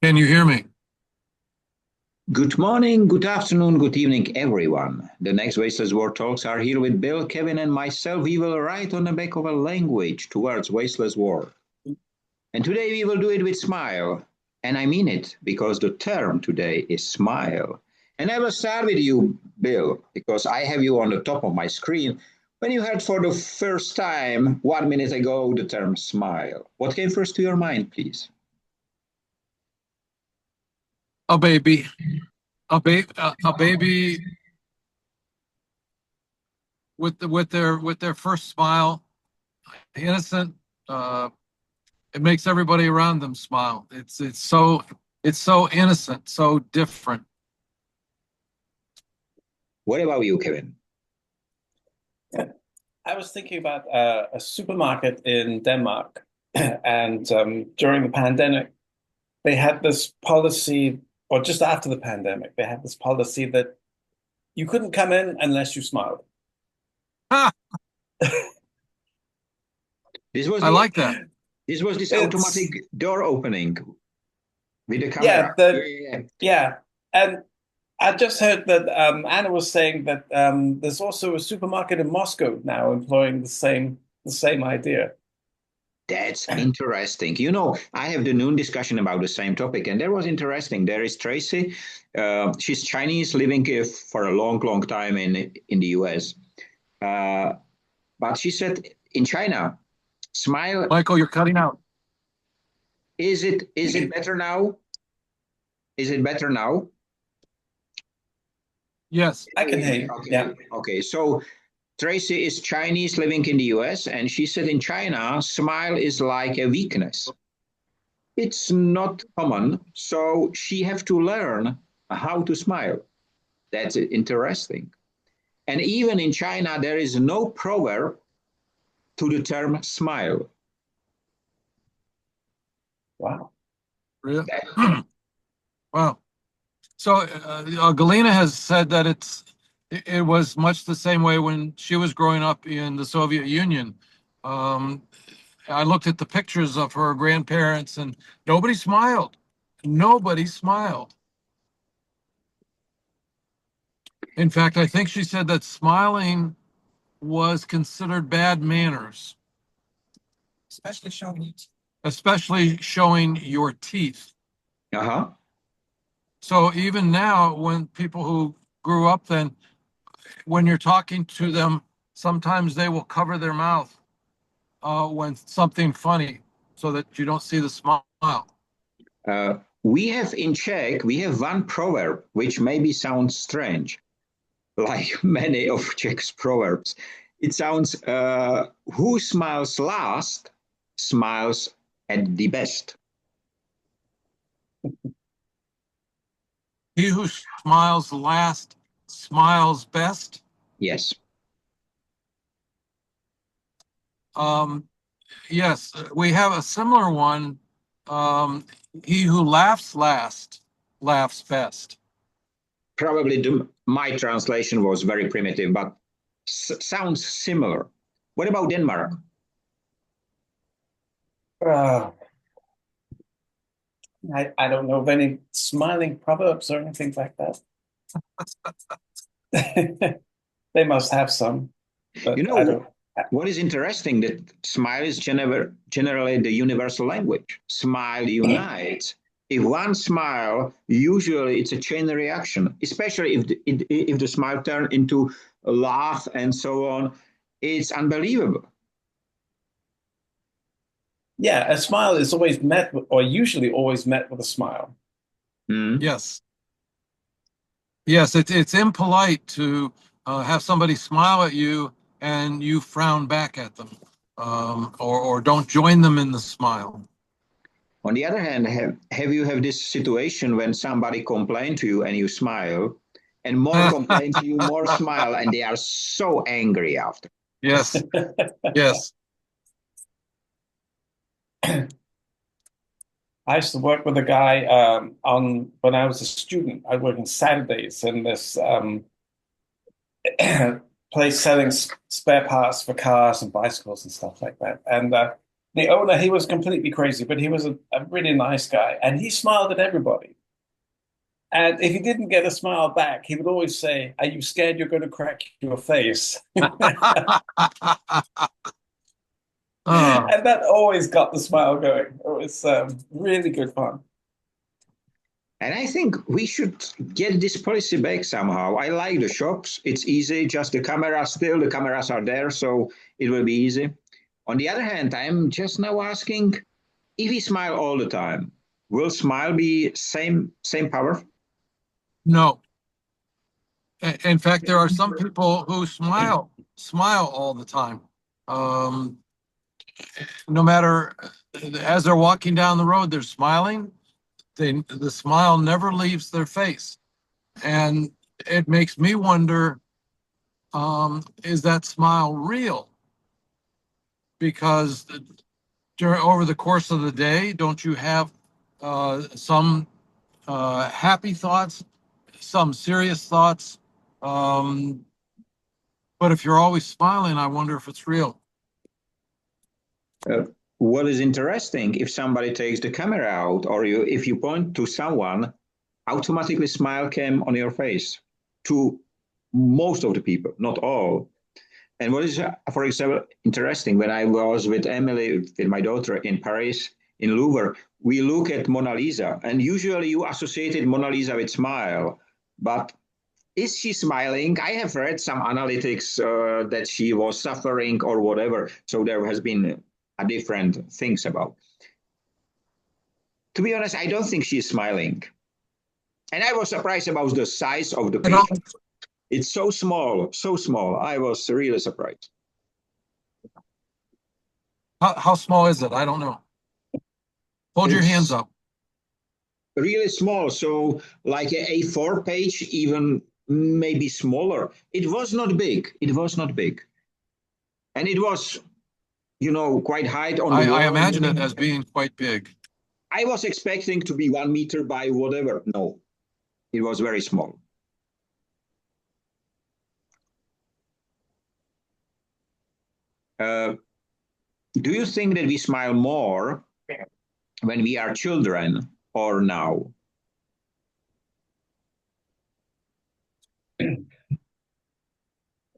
Can you hear me? Good morning, good afternoon, good evening, everyone. The next Wasteless World Talks are here with Bill, Kevin, and myself. We will write on the back of a language towards Wasteless World. And today we will do it with smile. And I mean it, because the term today is smile. And I will start with you, Bill, because I have you on the top of my screen. When you heard for the first time 1 minute ago the term smile, what came first to your mind, please? A baby, a baby with their first smile, innocent. Uh, it makes everybody around them smile. It's so innocent, so different. What about you, Kevin? Yeah. I was thinking about a supermarket in Denmark, and during the pandemic, they had this policy, or just after the pandemic, they had this policy that you couldn't come in unless you smiled. Ah, This was I the like that. this was this automatic It's door opening with the yeah, camera. Yeah, the yeah, yeah, and I just heard that Anna was saying that there's also a supermarket in Moscow now employing the same idea. that's interesting. You know, I have the noon discussion about the same topic, and that was interesting. There is Tracy. She's Chinese, living here for a long, long time in the US. Uh, but she said in China, smile. Michael, you're cutting out. Is it better now? Is it better now? Yes, I can hear you. Okay, Yeah. okay. So Tracy is Chinese living in the US, and she said in China, smile is like a weakness. It's not common, so she have to learn how to smile. That's interesting. And even in China, there is no proverb to the term smile. Wow. really. That, Wow. So Galina has said that it was much the same way when she was growing up in the Soviet Union. Um, I looked at the pictures of her grandparents, and nobody smiled. Nobody smiled. In fact, I think she said that smiling was considered bad manners, especially showing your teeth. uh-huh. So even now, when people who grew up then, when you're talking to them, sometimes they will cover their mouth when something funny so that you don't see the smile. We have in Czech, we have one proverb which maybe sounds strange, like many of Czech's proverbs. It sounds, who smiles last smiles at the best. He who smiles last smiles best. Yes. Um, yes, we have a similar one. Um, he who laughs last laughs best. Probably my translation was very primitive, but sounds similar. What about Denmark? Uh, I don't know of any smiling proverbs or anything like that. They must have some, You but I know, don't. what is interesting that smile is generally the universal language. Smile unites. If one smile, usually it's a chain reaction, especially if the smile turns into a laugh and so on. It's unbelievable. Yeah, a smile is always met with, or usually always met with a smile. Mm. Yes, yes, it's impolite to have somebody smile at you and you frown back at them, or don't join them in the smile. On the other hand, have you have this situation when somebody complain to you and you smile, and more complain to you, more smile, and they are so angry after. Yes, yes. I used to work with a guy on when I was a student. I worked on Saturdays in this place selling spare parts for cars and bicycles and stuff like that. And The owner, he was completely crazy, but he was a really nice guy, and he smiled at everybody. And if he didn't get a smile back, he would always say, "Are you scared you're going to crack your face?" Uh, And that always got the smile going. It was really good fun. And I think we should get this policy back somehow. I like the shops. It's easy, just the cameras, still the cameras are there, so it will be easy. On the other hand, I'm just now asking if we smile all the time, will smile be same power? no. In fact, there are some people who smile all the time. Um, no matter as they're walking down the road, they're smiling. The smile never leaves their face, and it makes me wonder: is that smile real? Because over the course of the day, don't you have some happy thoughts, some serious thoughts? Um, but if you're always smiling, I wonder if it's real. Uh, what is interesting, if somebody takes the camera out or if you point to someone, automatically smile came on your face to most of the people, not all. And what is, for example, interesting, when I was with Emily, with my daughter in Paris, in Louvre, we look at Mona Lisa, and usually you associated Mona Lisa with smile, but is she smiling? I have read some analytics that she was suffering or whatever, so there has been a different things about. To be honest, I don't think she's smiling. And I was surprised about the size of the I pic. don't. It's so small, so small. I was really surprised. How small is it? I don't know. Hold your hands It's up. really small. So like a A4 page, even maybe smaller. It was not big. It was not big. And it was, quite high on the I wall. imagine it as being quite big. I was expecting to be 1 meter by whatever. No, it was very small. Uh, do you think that we smile more when we are children or now? I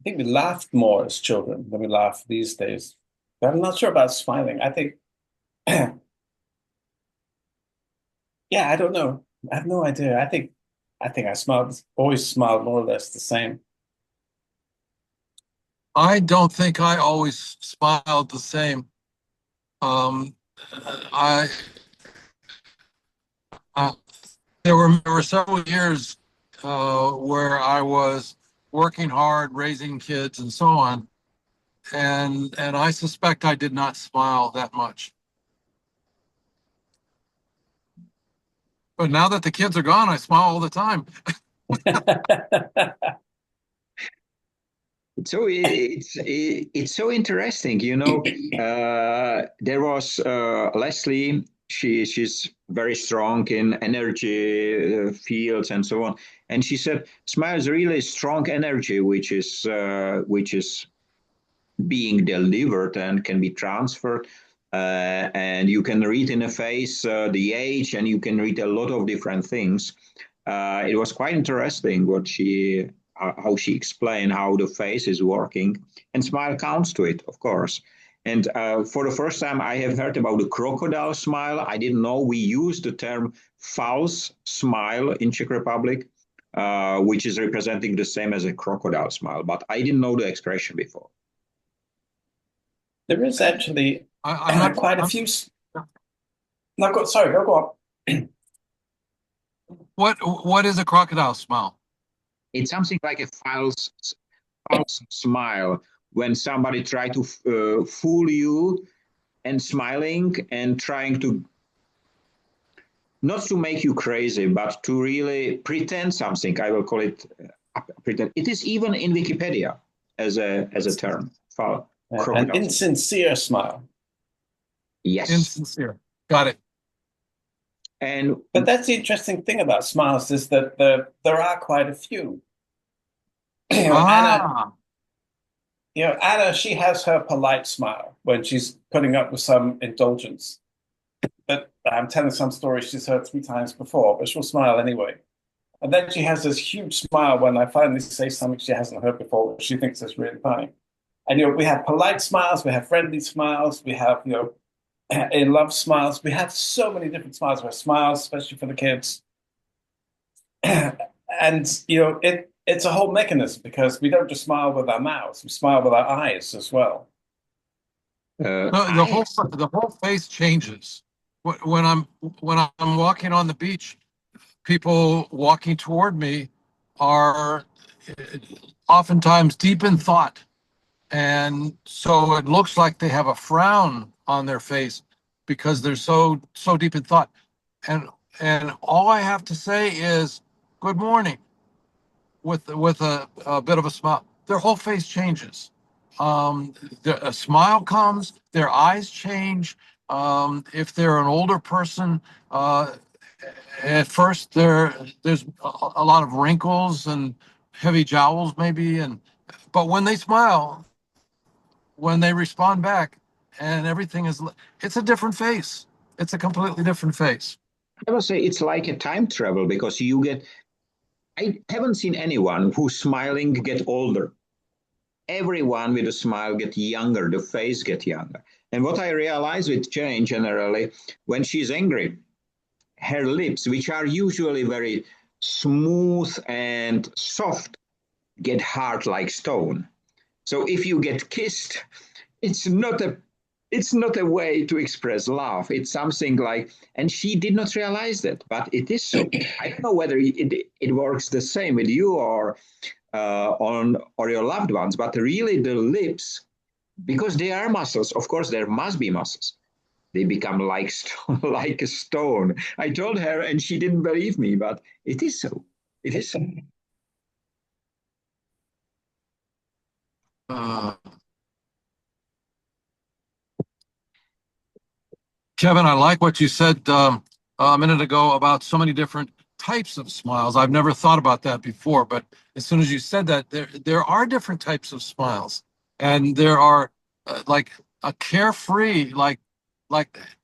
think we laughed more as children than we laugh these days. But I'm not sure about smiling. I think, yeah, I don't know. I have no idea. I think I smiled, always smiled more or less the same. I don't think I always smiled the same. Um, I uh, there were several years where I was working hard, raising kids, and so on, and I suspect I did not smile that much. But now that the kids are gone, I smile all the time. So it's so interesting, there was Leslie. She's very strong in energy fields and so on, and she said smile is really strong energy, which is being delivered and can be transferred. And you can read in a face the age, and you can read a lot of different things. It was quite interesting how she explained how the face is working, and smile counts to it, of course. And for the first time, I have heard about the crocodile smile. I didn't know we use the term false smile in Czech Republic, which is representing the same as a crocodile smile, but I didn't know the expression before. There is actually I'm not. quite a I'm, few. No, sorry, go on. what is a crocodile smile? It's something like a false smile when somebody try to fool you and smiling and trying to not to make you crazy, but to really pretend something. I will call it pretend. It is even in Wikipedia as a term. An Crocodile. insincere smile. Yes, Insincere. Got it. and But that's the interesting thing about smiles is that there are quite a few. And Ah, Anna, she has her polite smile when she's putting up with some indulgence. But I'm telling some stories she's heard 3 times before, but she'll smile anyway. And then she has this huge smile when I finally say something she hasn't heard before, which she thinks is really funny. And we have polite smiles, we have friendly smiles, we have in love smiles. We have so many different smiles. We have smiles, especially for the kids. And it's a whole mechanism because we don't just smile with our mouths, we smile with our eyes as well. The whole face changes. When I'm walking on the beach, people walking toward me are oftentimes deep in thought. And so it looks like they have a frown on their face because they're so deep in thought. And and all I have to say is good morning with a bit of a smile. Their whole face changes. A smile comes, their eyes change. If they're an older person, at first there's a lot of wrinkles and heavy jowls maybe, but when they smile, when they respond back, and everything it's a different face. It's a completely different face. I would say it's like a time travel because I haven't seen anyone who's smiling get older. Everyone with a smile get younger, the face get younger. And what I realize with Jane generally, when she's angry, her lips, which are usually very smooth and soft, get hard like stone. So if you get kissed, it's not a it's not a way to express love. It's something like, and she did not realize that, but it is so. I don't know whether it works the same with you or your loved ones, but really the lips, because they are muscles. Of course, there must be muscles. They become like like a stone. I told her, and she didn't believe me, but it is so. It is so. Uh, Kevin, I like what you said a minute ago about so many different types of smiles. I've never thought about that before, but as soon as you said that, there are different types of smiles, and there are like a carefree, like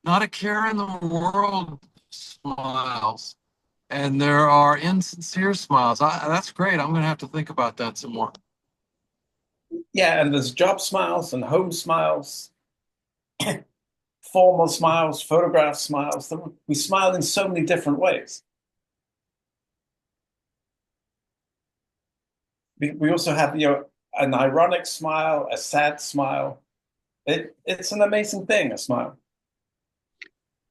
not a care in the world smiles, and there are insincere smiles. That's great. I'm going to have to think about that some more. Yeah, and there's job smiles and home smiles, formal smiles, photograph smiles. We smile in so many different ways. We also have, an ironic smile, a sad smile. It's an amazing thing, a smile.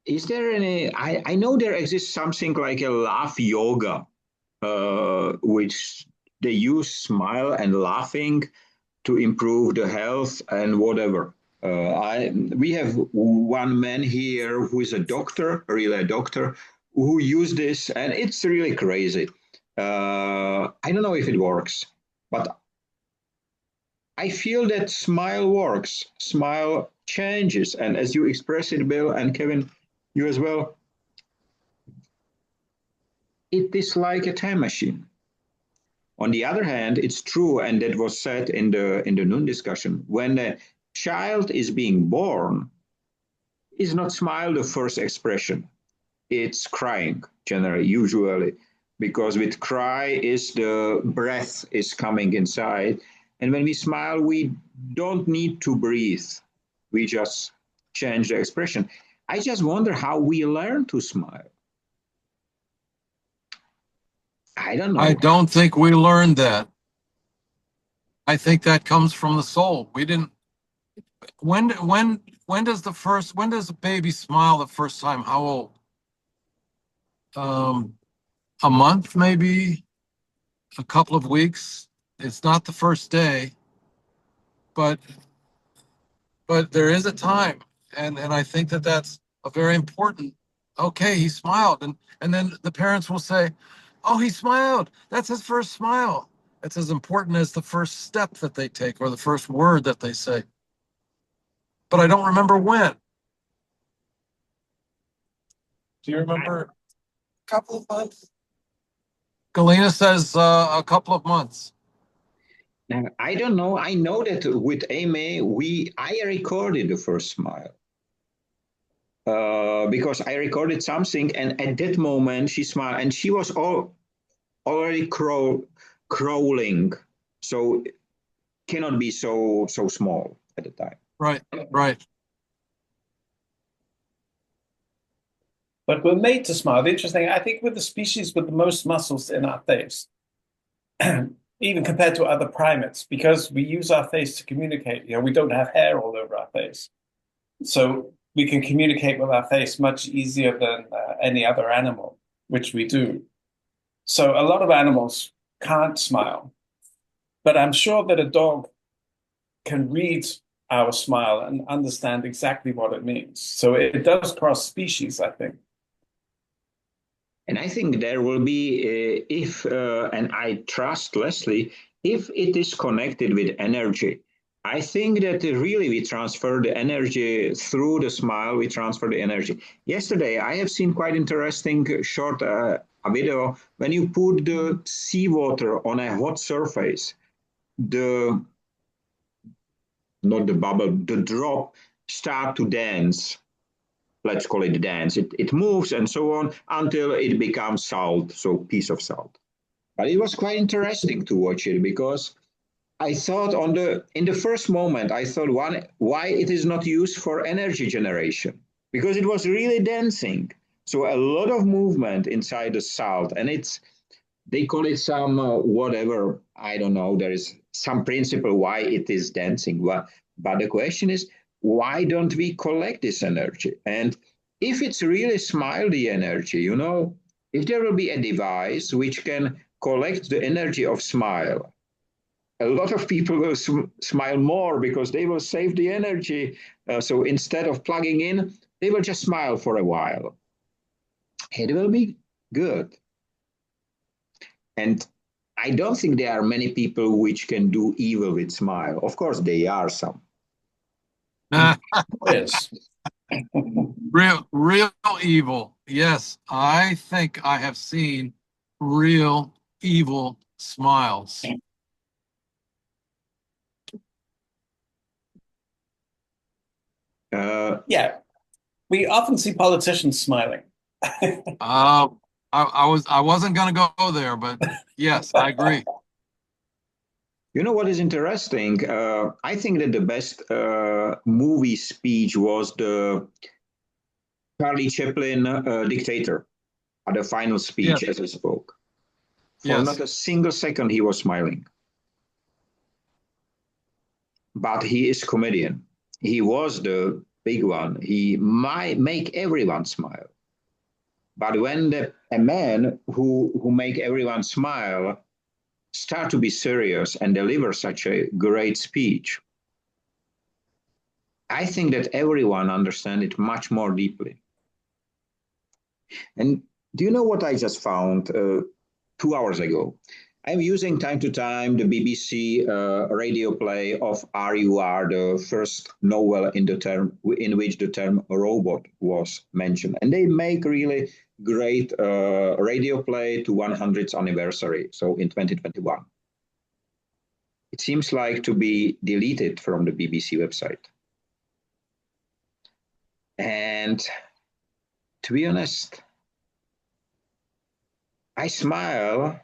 Is there any? I know there exists something like a laugh yoga, which they use smile and laughing to improve the health and whatever. We have one man here who is a doctor, really a doctor, who used this, and it's really crazy. I don't know if it works, but I feel that smile works. Smile changes, and as you express it, Bill and Kevin, you as well, it is like a time machine. On the other hand, it's true, and that was said in the noon discussion, when a child is being born, is not smile the first expression. It's crying, generally, usually, because with cry is the breath is coming inside. And when we smile, we don't need to breathe. We just change the expression. I just wonder how we learn to smile. I don't I know. don't think we learned that. I think that comes from the soul. We didn't. When does a baby smile the first time? How old? Um, a month, maybe a couple of weeks. It's not the first day, but there is a time, and I think that that's a very important. Okay, he smiled, and then the parents will say, "Oh, he smiled. That's his first smile." It's as important as the first step that they take or the first word that they say. But I don't remember when. Do you remember? A couple of months. Galena says a couple of months. I don't know. I know that with Amy, I recorded the first smile. Because I recorded something, and at that moment she smiled, and she was already crawling, so cannot be so small at the time. Right, right. But we're made to smile. The interesting, I think, with the species with the most muscles in our face, even compared to other primates, because we use our face to communicate. We don't have hair all over our face, so we can communicate with our face much easier than any other animal, which we do. So a lot of animals can't smile, but I'm sure that a dog can read our smile and understand exactly what it means. So it does cross species, I think. And I think there will be, and I trust Leslie, if it is connected with energy. I think that really we transfer the energy through the smile, we transfer the energy. Yesterday, I have seen quite interesting short a video when you put the seawater on a hot surface, the not the bubble, the drop start to dance. Let's call it dance. It moves and so on until it becomes salt, so piece of salt. But it was quite interesting to watch it because I thought in the first moment I thought why it is not used for energy generation because it was really dancing. So a lot of movement inside the salt, and they call it some whatever, I don't know. There is some principle why it is dancing. But the question is, why don't we collect this energy? And if it's really smile the energy, if there will be a device which can collect the energy of smile, a lot of people will smile more because they will save the energy. So instead of plugging in, they will just smile for a while. It will be good. And I don't think there are many people which can do evil with smile. Of course, there are some. Yes. Real evil. Yes, I think I have seen real evil smiles. Yeah. We often see politicians smiling. I wasn't going to go there, but yes, I agree. You know what is interesting? I think that the best movie speech was the Charlie Chaplin dictator at the final speech Yes, as he spoke. For not yes. a single second he was smiling. But he is comedian. He was the big one. He might make everyone smile. But when a man who make everyone smile start to be serious and deliver such a great speech, I think that everyone understand it much more deeply. And do you know what I just found 2 hours ago? I'm using time to time the BBC radio play of RUR, the first novel in which the term robot was mentioned, and they make really great radio play to 100th anniversary. So in 2021, it seems like to be deleted from the BBC website. And to be honest, I smile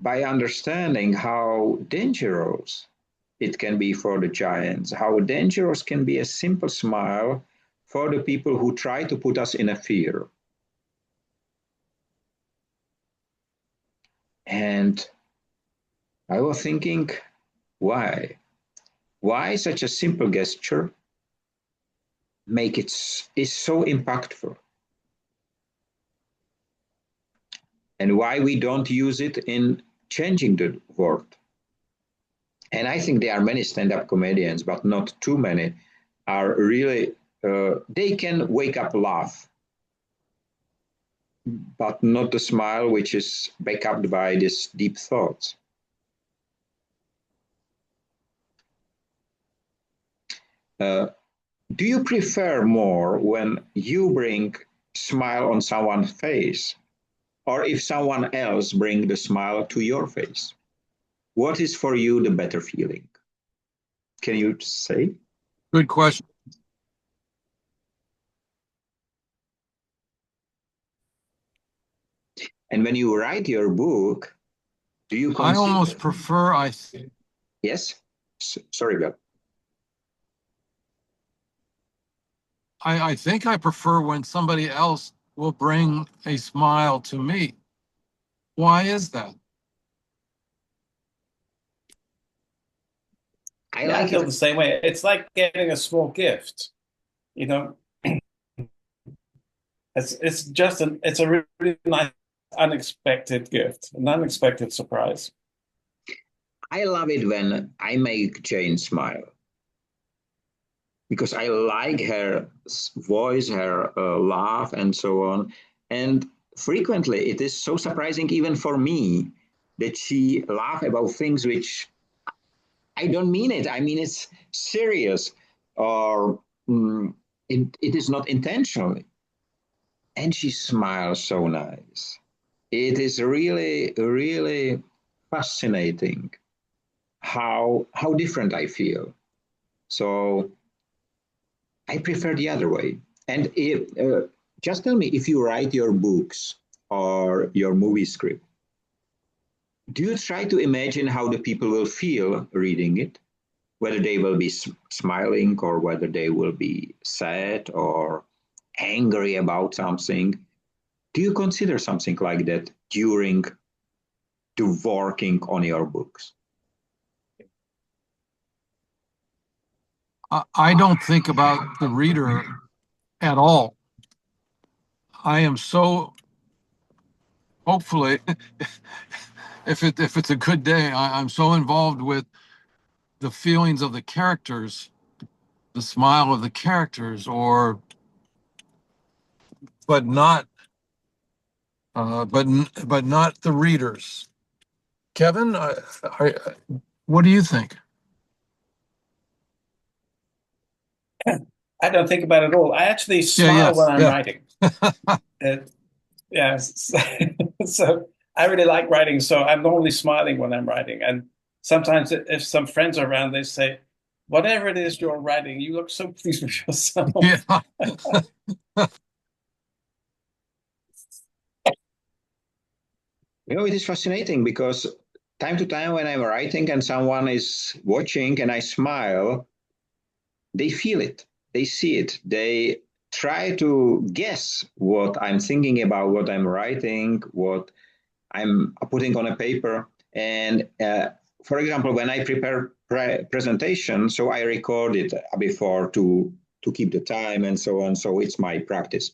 by understanding how dangerous it can be for the giants, how dangerous can be a simple smile for the people who try to put us in a fear. And I was thinking, why? Why such a simple gesture is so impactful? And why we don't use it in changing the world? And I think there are many stand-up comedians, but not too many, are really, they can wake up laugh, but not the smile which is backed up by these deep thoughts. Uh, do you prefer more when you bring smile on someone's face, or if someone else bring the smile to your face? What is for you the better feeling? Can you say? Good question. And when you write your book, do you I consider? almost prefer, Yes? Sorry, Bill. I think I prefer when somebody else will bring a smile to me. Why is that? I Yeah, I like feel it. the same way. It's like getting a small gift, you know. It's just it's a really nice unexpected gift, an unexpected surprise. I love it when I make Jane smile because I like her voice, her laugh, and so on. And frequently, it is so surprising even for me that she laugh about things which I don't mean it. I mean it's serious, or it is not intentionally. And she smiles so nice. It is really, really fascinating how different I feel. So I prefer the other way. And just tell me if you write your books or your movie script, do you try to imagine how the people will feel reading it? Whether they will be smiling or whether they will be sad or angry about something. Do you consider something like that during the working on your books? I don't think about the reader at all. I am so hopefully, if it's a good day, I'm so involved with the feelings of the characters, the smile of the characters, or but not but not the readers. Kevin, what do you think? I don't think about it at all. I actually Yeah, smile when yes, I'm yeah. writing. Yeah, so I really like writing. So I'm normally smiling when I'm writing. And sometimes if some friends are around, they say, whatever it is you're writing, you look so pleased with yourself. Yeah. You know, it is fascinating because time to time when I'm writing and someone is watching and I smile, they feel it, they see it, they try to guess what I'm thinking about, what I'm writing, what I'm putting on a paper. And for example, when I prepare presentation, so I record it before to keep the time and so on. So it's my practice.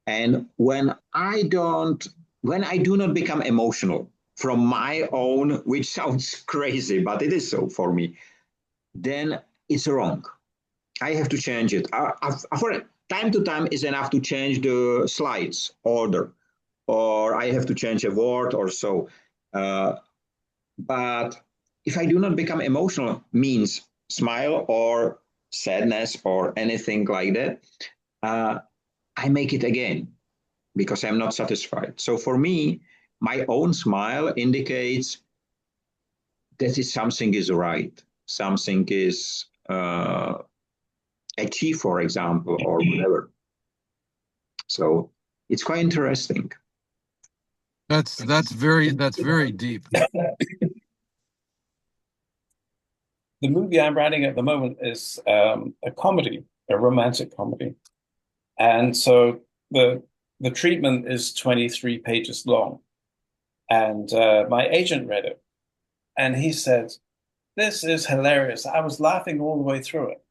And when I do not become emotional from my own, which sounds crazy, but it is so for me, then it's wrong. I have to change it. For time to time is enough to change the slides order, or I have to change a word or so. Uh, but if I do not become emotional, means smile or sadness or anything like that, uh, I make it again because I'm not satisfied. So for me, my own smile indicates that is something is right, something is achieved, for example, or whatever. So it's quite interesting. That's very deep. The movie I'm writing at the moment is a comedy, a romantic comedy. And so the treatment is 23 pages long. And my agent read it and he said, this is hilarious. I was laughing all the way through it.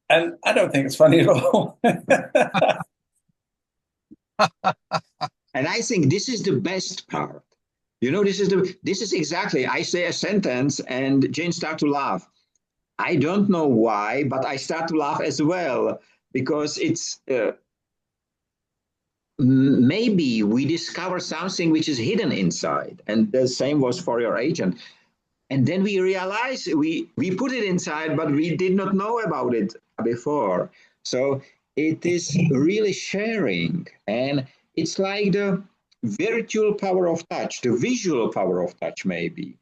And I don't think it's funny at all. And I think this is the best part. You know, this is exactly. I say a sentence and Jane start to laugh. I don't know why, but I start to laugh as well because it's maybe we discover something which is hidden inside, and the same was for your agent. And then we realize we put it inside, but we did not know about it before. So it is really sharing, and it's like virtual power of touch, the visual power of touch, maybe.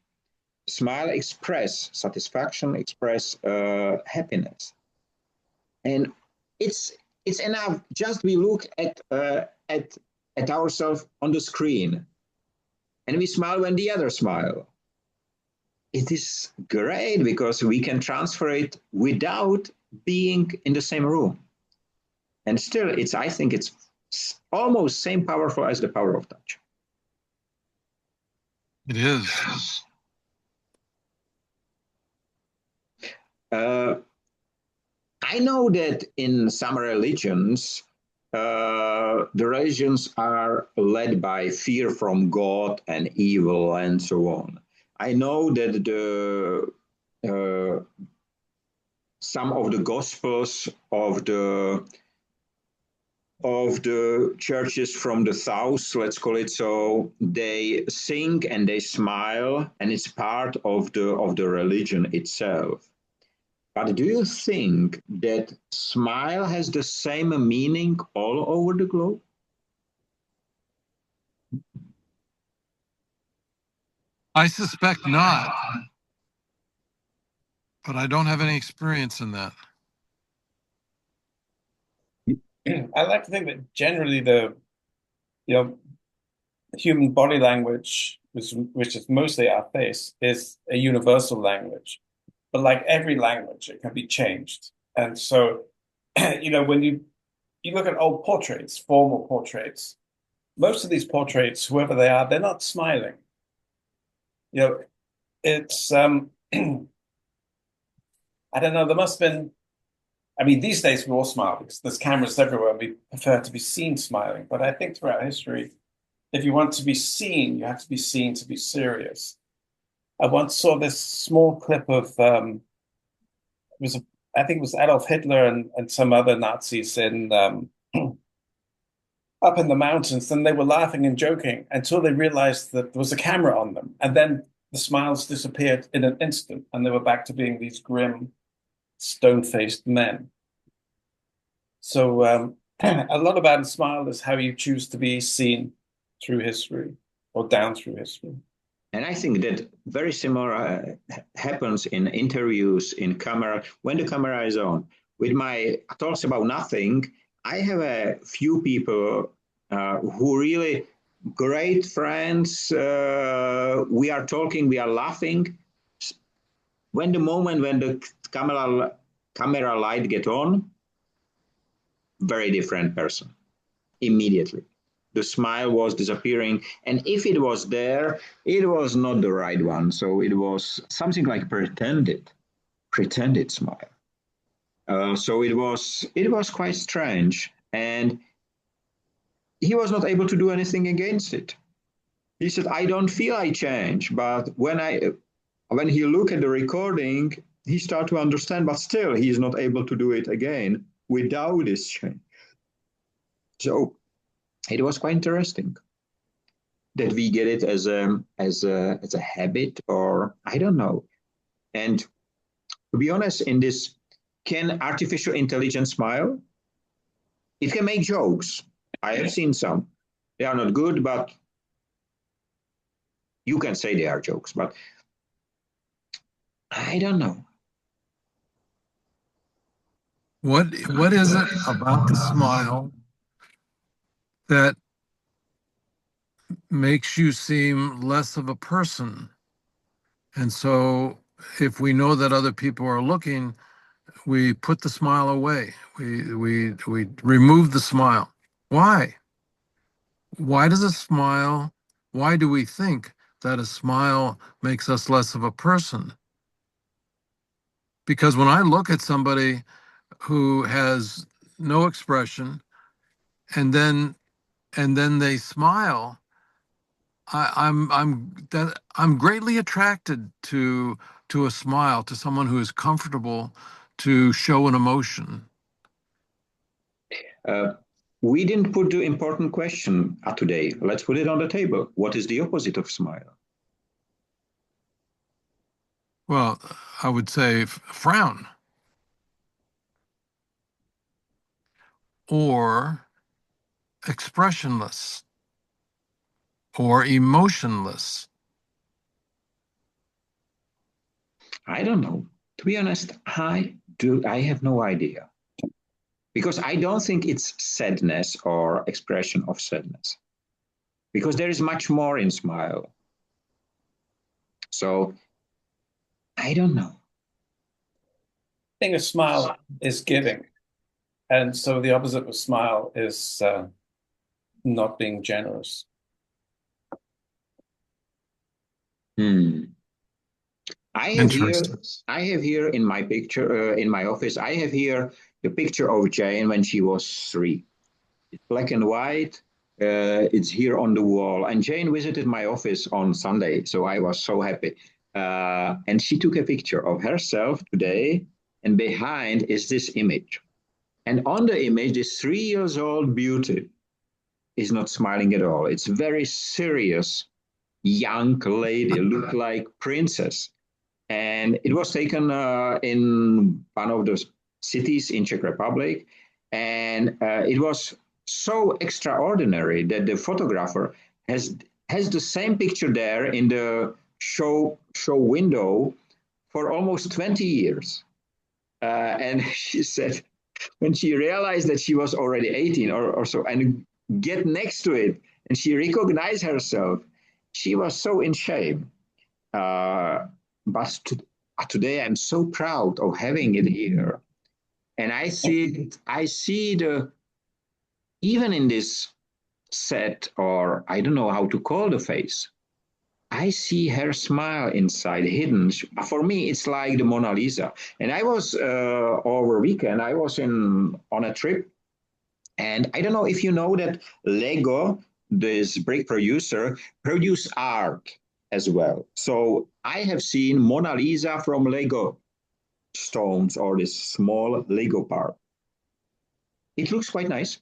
Smile express satisfaction, express happiness, and it's enough. Just we look at ourselves on the screen, and we smile when the others smile. It is great because we can transfer it without being in the same room, and still, I think it's almost same powerful as the power of touch. It is. I know that in some religions, the religions are led by fear from God and evil and so on. I know that some of the gospels of the churches from the south, let's call it so, they sing and they smile, and it's part of the religion itself. But do you think that smile has the same meaning all over the globe? I suspect not, but I don't have any experience in that. I like to think that generally the you know human body language, which is mostly our face, is a universal language. But like every language, it can be changed. And so, when you look at old portraits, formal portraits, most of these portraits, whoever they are, they're not smiling. It's I don't know, there must have been. I mean, these days we all smile because there's cameras everywhere and we prefer to be seen smiling. But I think throughout history, if you want to be seen, you have to be seen to be serious. I once saw this small clip of I think it was Adolf Hitler and some other Nazis in up in the mountains, and they were laughing and joking until they realized that there was a camera on them, and then the smiles disappeared in an instant, and they were back to being these grim, stone-faced men. So a lot about a smile is how you choose to be seen through history or down through history. And I think that very similar happens in interviews in camera, when the camera is on. With my talks about nothing, I have a few people who really great friends. We are talking, we are laughing. When the camera light get on, very different person immediately. The smile was disappearing, and if it was there, it was not the right one. So it was something like pretended smile. So it was quite strange, and he was not able to do anything against it. He said, "I don't feel I change," but when he looked at the recording, he started to understand, but still he is not able to do it again without this change. So it was quite interesting that we get it as a habit, or I don't know. And to be honest, in this, can artificial intelligence smile? It can make jokes. I have seen some. They are not good, but you can say they are jokes. But I don't know. What is it about the smile that makes you seem less of a person? And so if we know that other people are looking, we put the smile away. We remove the smile. Why? Why does a smile, why do we think that a smile makes us less of a person? Because when I look at somebody who has no expression and then they smile, I'm greatly attracted to a smile, to someone who is comfortable to show an emotion. We didn't put the important question today. Let's put it on the table. What is the opposite of smile? Well, I would say frown or expressionless. or emotionless? I don't know. To be honest, I have no idea. Because I don't think it's sadness or expression of sadness. Because there is much more in smile. So I don't know. I think a smile is giving. And so the opposite of smile is not being generous. Hmm. I have here, Interesting. I have here in my picture, in my office, I have here the picture of Jane when she was 3. It's black and white. It's here on the wall. And Jane visited my office on Sunday, so I was so happy. And she took a picture of herself today, and behind is this image. And on the image, this 3 years old beauty is not smiling at all. It's very serious young lady, look like princess. And it was taken in one of the cities in Czech Republic. And it was so extraordinary that the photographer has the same picture there in the show window for almost 20 years. And she said, when she realized that she was already 18 or so, and get next to it, and she recognized herself, she was so in shame. But today I'm so proud of having it here. And I see the, even in this set, or I don't know how to call the face, I see her smile inside, hidden. For me, it's like the Mona Lisa. And I was over weekend. I was on a trip, and I don't know if you know that Lego, this brick producer, produce art as well. So I have seen Mona Lisa from Lego stones or this small Lego part. It looks quite nice,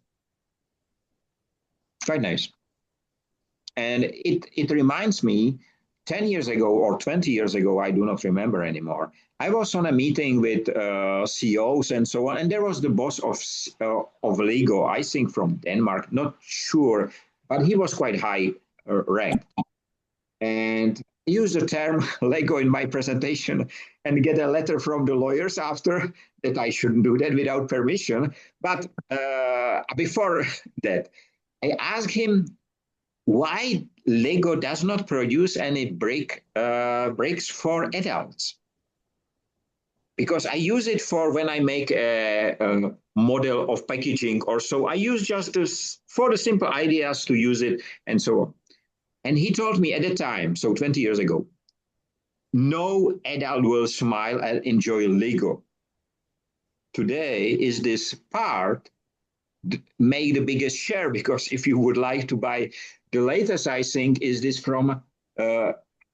quite nice. And it reminds me 10 years ago or 20 years ago, I do not remember anymore. I was on a meeting with CEOs and so on, and there was the boss of Lego, I think from Denmark, not sure, but he was quite high ranked. And I used the term Lego in my presentation and get a letter from the lawyers after that I shouldn't do that without permission. But before that, I asked him why Lego does not produce any bricks for adults. Because I use it for when I make a model of packaging or so. I use just this for the simple ideas to use it and so on. And he told me at the time, so 20 years ago, no adult will smile and enjoy Lego. Today is this part make the biggest share, because if you would like to buy the latest, I think, is this from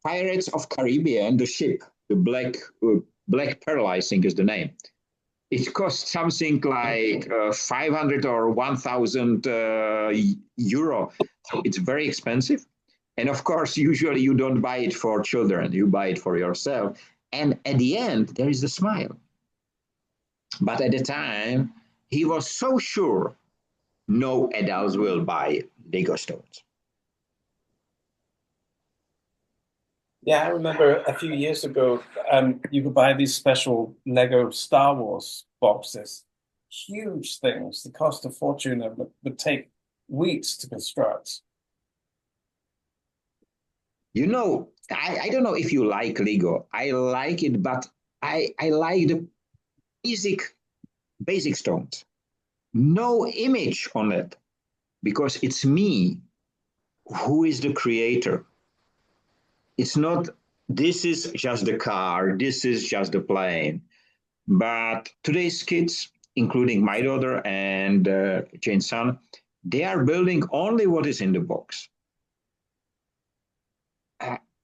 Pirates of Caribbean, the ship, the Black Pearl, I think is the name. It costs something like 500 or 1,000 euro. So it's very expensive. And of course, usually you don't buy it for children, you buy it for yourself. And at the end, there is the smile. But at the time, he was so sure no adults will buy Lego stones. Yeah, I remember a few years ago, you could buy these special Lego Star Wars boxes, huge things. They cost a fortune and would take weeks to construct. You know, I don't know if you like Lego. I like it, but I like the basic stones. No image on it, because it's me who is the creator. It's not, this is just the car, this is just the plane. But today's kids, including my daughter and Jane's son, they are building only what is in the box.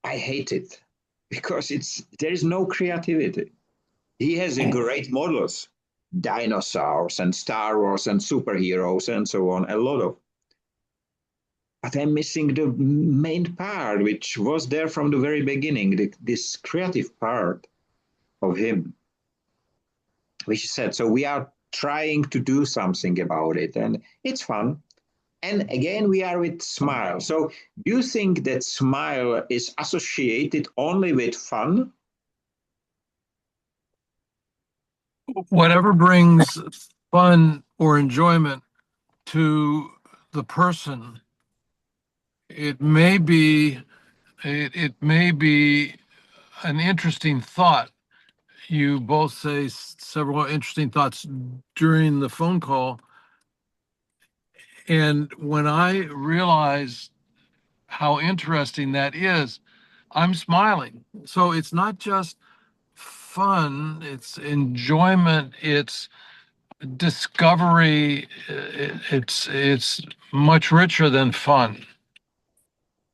I hate it because there is no creativity. He has a great models, dinosaurs and Star Wars and superheroes and so on, a lot of. But I'm missing the main part, which was there from the very beginning, this creative part of him, which is said. So we are trying to do something about it, and it's fun. And again, we are with smile. So do you think that smile is associated only with fun? Whatever brings fun or enjoyment to the person, it may be it may be an interesting thought. You both say several interesting thoughts during the phone call. And when I realize how interesting that is, I'm smiling. So it's not just fun, it's enjoyment, it's discovery. It's much richer than fun.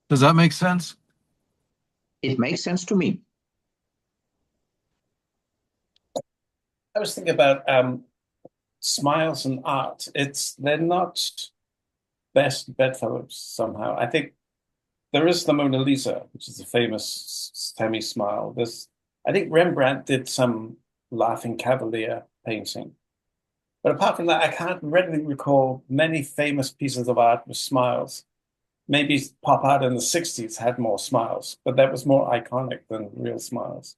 Does that make sense? It makes sense to me. I was thinking about smiles and art. They're not best bedfellows somehow. I think there is the Mona Lisa, which is a famous semi-smile. I think Rembrandt did some Laughing Cavalier painting. But apart from that, I can't readily recall many famous pieces of art with smiles. Maybe pop art in the 60s had more smiles, but that was more iconic than real smiles.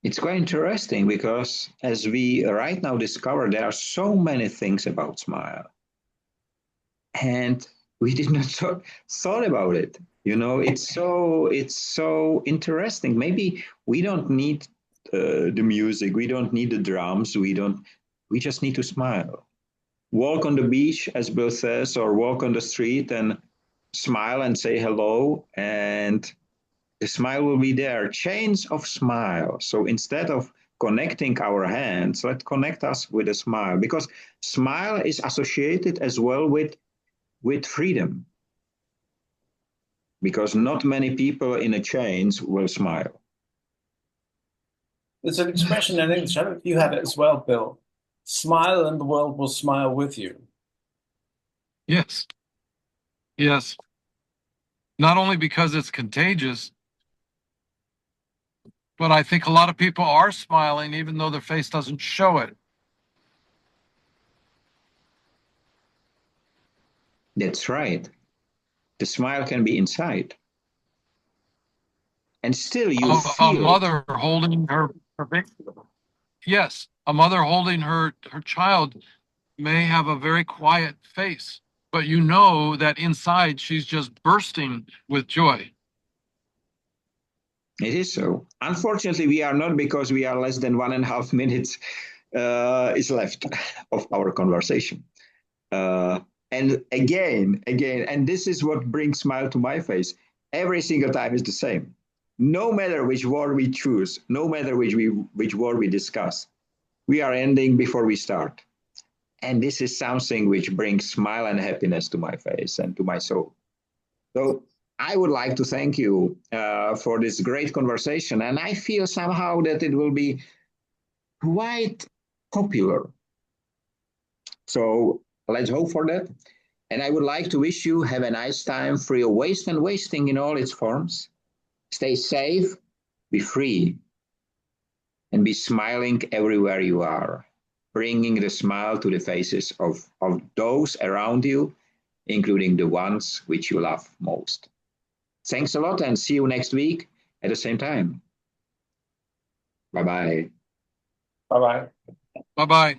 It's quite interesting because as we right now discover, there are so many things about smile. And we did not thought about it. You know, it's so interesting. Maybe we don't need the music, we don't need the drums, we just need to smile. Walk on the beach, as Bill says, or walk on the street and smile and say hello, and the smile will be there. Chains of smile. So instead of connecting our hands, let's connect us with a smile, because smile is associated as well with freedom, because not many people in a chains will smile. There's an expression in English, I don't know if you have it as well, Bill. Smile and the world will smile with you. Yes. Yes. Not only because it's contagious, but I think a lot of people are smiling even though their face doesn't show it. That's right. The smile can be inside, and still you A feel it. mother holding her baby. Yes, a mother holding her child may have a very quiet face, but you know that inside she's just bursting with joy. It is so. Unfortunately, we are not, because we are less than 1.5 minutes is left of our conversation. Uh, and again, and this is what brings smile to my face. Every single time is the same. No matter which word we choose, no matter which word we discuss, we are ending before we start. And this is something which brings smile and happiness to my face and to my soul. So I would like to thank you for this great conversation. And I feel somehow that it will be quite popular. So let's hope for that. And I would like to wish you have a nice time, free of waste and wasting in all its forms. Stay safe, be free, and be smiling everywhere you are, bringing the smile to the faces of those around you, including the ones which you love most. Thanks a lot, and see you next week at the same time. Bye bye. Bye bye. Bye bye.